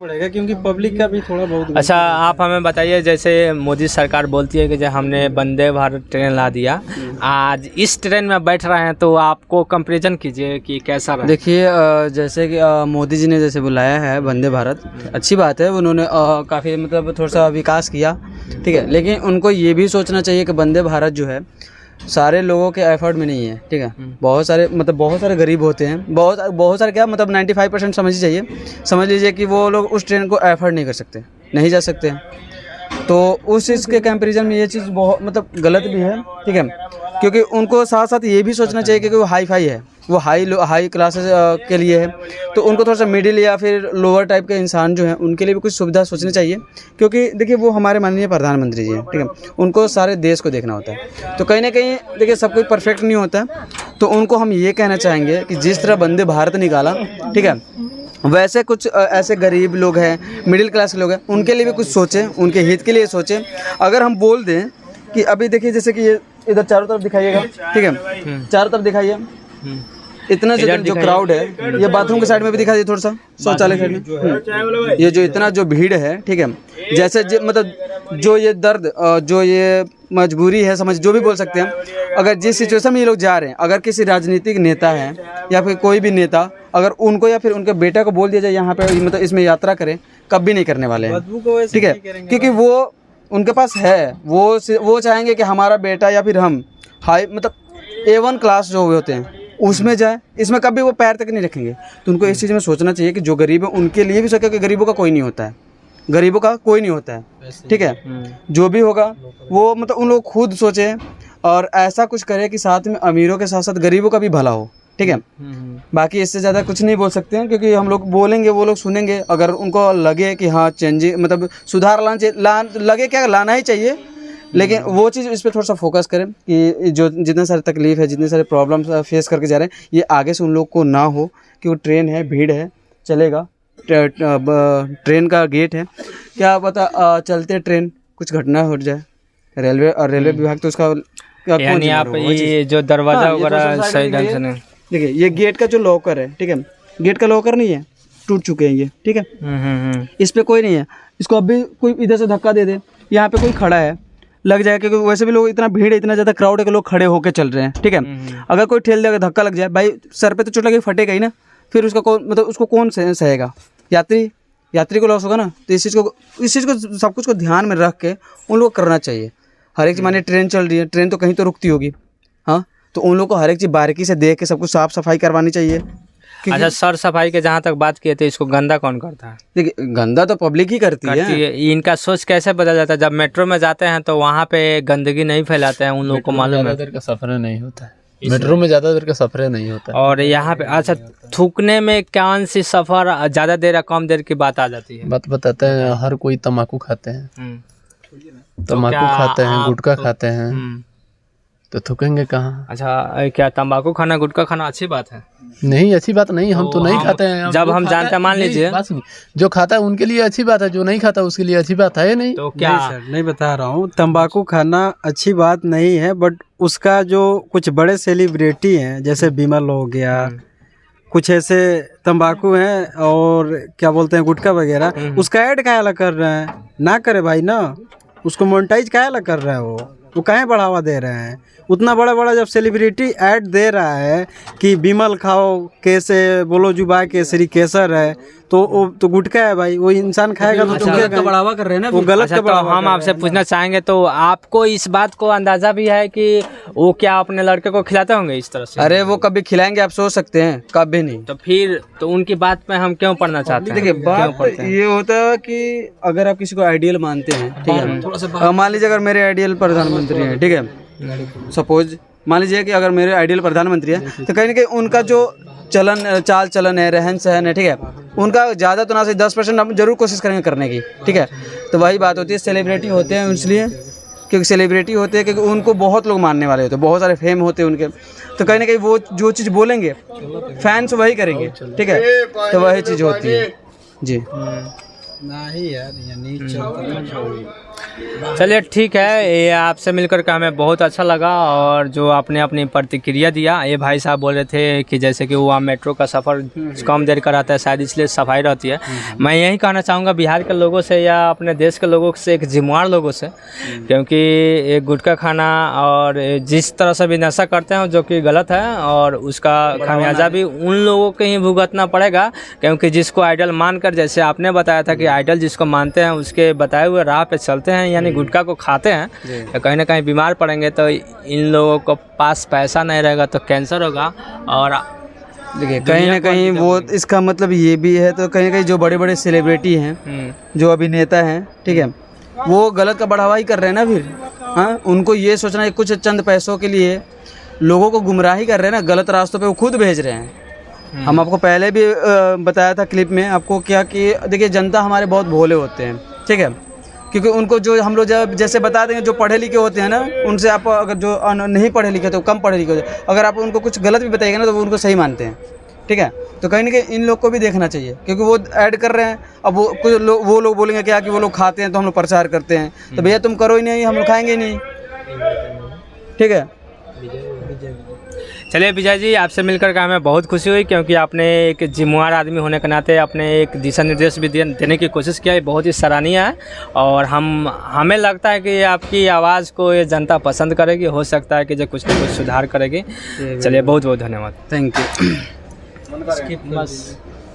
पड़ेगा क्योंकि पब्लिक का भी थोड़ा बहुत। अच्छा, आप हमें बताइए, जैसे मोदी सरकार बोलती है कि जो हमने वंदे भारत ट्रेन ला दिया, आज इस ट्रेन में बैठ रहे हैं तो आपको कंपैरिजन कीजिए कि कैसा रहा। देखिए, जैसे कि मोदी जी ने जैसे बुलाया है वंदे भारत, अच्छी बात है, उन्होंने काफ़ी मतलब थोड़ा सा विकास किया, ठीक है। लेकिन उनको ये भी सोचना चाहिए कि वंदे भारत जो है सारे लोगों के एफर्ट में नहीं है, ठीक है। बहुत सारे गरीब होते हैं, बहुत सारे क्या मतलब 95% समझ लीजिए कि वो लोग उस ट्रेन को एफर्ट नहीं कर सकते, नहीं जा सकते हैं। तो उस चीज़ के कंपैरिजन में ये चीज़ बहुत मतलब गलत भी है, ठीक है। क्योंकि उनको साथ साथ ये भी सोचना चाहिए कि वो हाई फाई है, वो हाई क्लासेस के लिए है, तो उनको थोड़ा सा मिडिल या फिर लोअर टाइप के इंसान जो हैं उनके लिए भी कुछ सुविधा सोचनी चाहिए। क्योंकि देखिए, वो हमारे माननीय प्रधानमंत्री जी हैं, ठीक है, उनको सारे देश को देखना होता है। तो कहीं ना कहीं देखिए, सब कोई परफेक्ट नहीं होता है, तो उनको हम ये कहना चाहेंगे कि जिस तरह वंदे भारत निकाला, ठीक है, वैसे कुछ ऐसे गरीब लोग हैं, मिडिल क्लास के लोग हैं, उनके लिए भी कुछ सोचें, उनके हित के लिए सोचें। अगर हम बोल दें कि अभी देखिए, जैसे कि ये इधर चारों तरफ दिखाइएगा, ठीक है, चारों तरफ दिखाइए, इतना जो क्राउड है, ये बाथरूम के साइड में भी दिखा दीजिए, थोड़ा सा शौचालय साइड में, ये जो इतना जो भीड़ है, ठीक है, जैसे मतलब जो ये दर्द, जो ये मजबूरी है, समझ जो भी बोल सकते हैं, अगर जिस सिचुएशन में ये लोग जा रहे हैं, अगर किसी राजनीतिक नेता है या फिर कोई भी नेता, अगर उनको या फिर उनके बेटा को बोल दिया जाए यहाँ पे मतलब इसमें यात्रा करें, कभी नहीं करने वाले हैं, ठीक है। क्योंकि वो उनके पास है, वो चाहेंगे कि हमारा बेटा या फिर हम हाई मतलब A1 क्लास जो होते हैं उसमें जाए, इसमें कभी वो पैर तक नहीं रखेंगे। तो उनको इस चीज़ में सोचना चाहिए कि जो गरीब है उनके लिए भी सोचे कि गरीबों का कोई नहीं होता है, ठीक है। जो भी होगा वो मतलब उन लोग खुद सोचे और ऐसा कुछ करे कि साथ में अमीरों के साथ साथ गरीबों का भी भला हो, ठीक है। बाकी इससे ज़्यादा कुछ नहीं बोल सकते हैं, क्योंकि हम लोग बोलेंगे, वो लोग सुनेंगे। अगर उनको लगे कि हाँ चेंजिंग मतलब सुधार लगे क्या लाना ही चाहिए, लेकिन वो चीज़ इस पर थोड़ा सा फोकस करें कि जो जितने सारे तकलीफ़ है, जितने सारे प्रॉब्लम्स फेस करके जा रहे हैं, ये आगे से उन लोग को ना हो कि वो ट्रेन है, भीड़ है, चलेगा, ट्रेन का गेट है, क्या पता चलते ट्रेन कुछ घटना हो जाए, रेलवे विभाग तो उसका यानी आप ये जो दरवाज़ा वगैरह सही ढंग से नहीं। देखिए, ये गेट का जो लॉकर है, ठीक है, गेट का लॉकर नहीं है, टूट चुके हैं ये, ठीक है। इस पे कोई नहीं है, इसको अभी कोई इधर से धक्का दे दे, यहाँ पे कोई खड़ा है, लग जाए, क्योंकि वैसे भी लोग इतना भीड़ है, इतना ज़्यादा क्राउड है कि लोग खड़े होकर चल रहे हैं, ठीक है। अगर कोई ठेल देगा, धक्का लग जाए, भाई सर पे तो चोट लगे, फटेगा ही ना, फिर उसका कौन मतलब उसको कौन सहेगा? यात्री को लॉस होगा ना। तो इस चीज़ को सब कुछ को ध्यान में रख के उन लोग करना चाहिए। हर एक चीज़, माने ट्रेन चल रही है, ट्रेन तो कहीं तो रुकती होगी, हाँ, तो उन लोग को हर एक चीज़ बारीकी से देख के सब कुछ साफ सफाई करवानी चाहिए। अच्छा, सर सफाई के जहाँ तक बात किए थे, इसको गंदा कौन करता है? देखिए, गंदा तो पब्लिक ही करती है। इनका सोच कैसे बदल जाता है? जब मेट्रो में जाते हैं तो वहाँ पे गंदगी नहीं फैलाते हैं, उन लोगों को मालूम है। देर का सफर नहीं होता है, मेट्रो में ज़्यादा देर का सफर नहीं होता है। और यहाँ पे अच्छा, थूकने में कौन सी सफर ज़्यादा देर या कम देर की बात आ जाती है? बात बताते हैं, हर कोई तम्बाकू खाते हैं, तम्बाकू खाते हैं, गुटखा खाते हैं, तो थूकेंगे कहाँ? अच्छा, क्या तंबाकू खाना, गुटखा खाना अच्छी बात है? नहीं, अच्छी बात नहीं, हम तो नहीं खाते हैं। जब हम जानते हैं, मान लीजिए जो खाता है उनके लिए अच्छी बात है, जो नहीं खाता उसके लिए अच्छी बात है नहीं। तो क्या नहीं सर, नहीं बता रहा हूँ, तंबाकू खाना अच्छी बात नहीं है, बट उसका जो कुछ बड़े सेलिब्रिटी हैं, जैसे विमल हो गया, कुछ ऐसे तंबाकू हैं और क्या बोलते हैं गुटखा वगैरह, उसका ऐड काहे कर रहे हैं? ना करे भाई ना, उसको मोनेटाइज काहे कर रहे हैं? वो काहे बढ़ावा दे रहे हैं? उतना बड़ा बड़ा जब सेलिब्रिटी ऐड दे रहा है कि विमल खाओ, कैसे बोलो जुबा केसरी केसर है, तो वो तो गुटखा है भाई, वो इंसान खाएगा तो गलत का बढ़ावा कर रहे हैं ना, वो गलत का बढ़ावा। हम आपसे पूछना चाहेंगे, तो आपको इस बात को अंदाजा भी है कि वो क्या अपने लड़के को खिलाते होंगे इस तरह से? अरे वो कभी खिलाएंगे आप सोच सकते हैं? कभी नहीं। तो फिर तो उनकी बात पे हम क्यों पढ़ना चाहते हैं? देखिए, बात ये होता है कि अगर आप किसी को आइडियल मानते हैं, ठीक है, मान लीजिए अगर मेरे आइडियल प्रधानमंत्री हैं, ठीक है, सपोज मान लीजिए कि अगर मेरे आइडियल प्रधानमंत्री है, तो कहीं ना कहीं उनका जो चाल चलन है, रहन सहन है, ठीक है, उनका ज़्यादा तो ना सही 10% हम जरूर कोशिश करेंगे करने की, ठीक है। तो वही बात होती है, सेलिब्रिटी होते हैं इसलिए क्योंकि सेलिब्रिटी होते हैं, क्योंकि उनको बहुत लोग मानने वाले होते हैं, बहुत सारे फेम होते हैं उनके, तो कहीं ना कहीं वो जो चीज़ बोलेंगे फैंस वही करेंगे, ठीक है, तो वही चीज़ होती है जी। नहीं यार, चलिए ठीक है, ये आपसे मिलकर के हमें बहुत अच्छा लगा। और जो आपने अपनी प्रतिक्रिया दिया, ये भाई साहब बोल रहे थे कि जैसे कि वो मेट्रो का सफ़र कम देर कराता है, शायद इसलिए सफाई रहती है। मैं यही कहना चाहूँगा बिहार के लोगों से या अपने देश के लोगों से, एक जिम्मेवार लोगों से, क्योंकि एक गुटखा खाना और जिस तरह से भी नशा करते हैं जो कि गलत है, और उसका खामियाजा भी उन लोगों को ही भुगतना पड़ेगा। क्योंकि जिसको आइडल मानकर, जैसे आपने बताया था कि आइडल जिसको मानते हैं उसके बताए हुए राह पे चलते हैं, यानी गुटखा को खाते हैं, तो कहीं ना कहीं बीमार पड़ेंगे। तो इन लोगों को पास पैसा नहीं रहेगा तो कैंसर होगा। और देखिए कहीं ना कहीं वो इसका मतलब ये भी है, तो कहीं ना कहीं जो बड़े बड़े सेलिब्रिटी हैं, जो अभिनेता हैं, ठीक है, वो गलत का बढ़ावा ही कर रहे हैं ना फिर। हाँ, उनको ये सोचना है कुछ चंद पैसों के लिए लोगों को गुमराही कर रहे हैं ना, गलत रास्तों पे वो खुद भेज रहे हैं। हम आपको पहले भी बताया था क्लिप में आपको क्या कि देखिए जनता हमारे बहुत भोले होते हैं, ठीक है, क्योंकि उनको जो हम लोग जब जैसे बता देंगे, जो पढ़े लिखे होते हैं ना, उनसे आप अगर जो नहीं पढ़े लिखे तो कम पढ़े लिखे होते हैं, अगर आप उनको कुछ गलत भी बताइएगा ना तो वो उनको सही मानते हैं, ठीक है। तो कहीं ना कहीं इन लोग को भी देखना चाहिए, क्योंकि वो ऐड कर रहे हैं। अब वो कुछ लोग वो लोग बोलेंगे क्या कि वो लोग खाते हैं तो हम लोग प्रचार करते हैं, तो भैया तुम करो ही नहीं, हम लोग खाएंगे ही नहीं, ठीक है। चलिए विजय जी, आपसे मिलकर के हमें बहुत खुशी हुई, क्योंकि आपने एक जिम्मेवार आदमी होने के नाते अपने एक दिशा निर्देश भी देने की कोशिश किया है, बहुत ही सराहनीय है। और हमें लगता है कि आपकी आवाज़ को ये जनता पसंद करेगी, हो सकता है कि जो कुछ न कुछ सुधार करेगी। चलिए बहुत बहुत धन्यवाद, थैंक यू।